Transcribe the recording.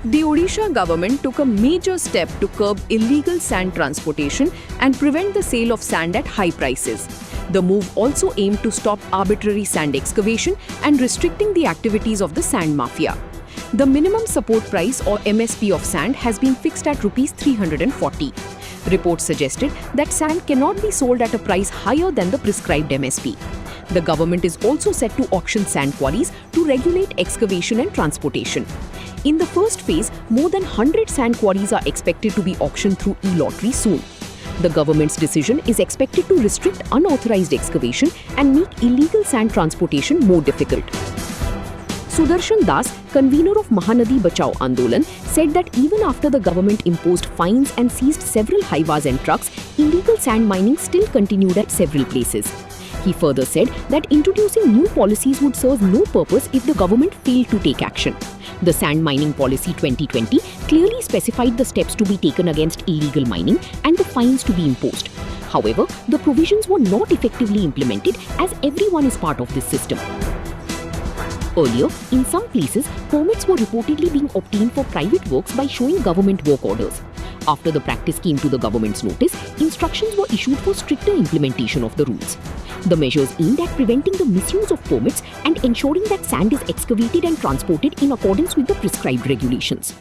The Odisha government took a major step to curb illegal sand transportation and prevent the sale of sand at high prices. The move also aimed to stop arbitrary sand excavation and restricting the activities of the sand mafia. The minimum support price or MSP of sand has been fixed at Rs 340. Reports suggested that sand cannot be sold at a price higher than the prescribed MSP. The government is also set to auction sand quarries to regulate excavation and transportation. In the first phase, more than 100 sand quarries are expected to be auctioned through e-lottery soon. The government's decision is expected to restrict unauthorized excavation and make illegal sand transportation more difficult. Sudarshan Das, convener of Mahanadi Bachao Andolan, said that even after the government imposed fines and seized several highwas and trucks, illegal sand mining still continued at several places. He further said that introducing new policies would serve no purpose if the government failed to take action. The Sand Mining Policy 2020 clearly specified the steps to be taken against illegal mining and the fines to be imposed. However, the provisions were not effectively implemented as everyone is part of this system. Earlier, in some places, permits were reportedly being obtained for private works by showing government work orders. After the practice came to the government's notice, instructions were issued for stricter implementation of the rules. The measures aimed at preventing the misuse of permits and ensuring that sand is excavated and transported in accordance with the prescribed regulations.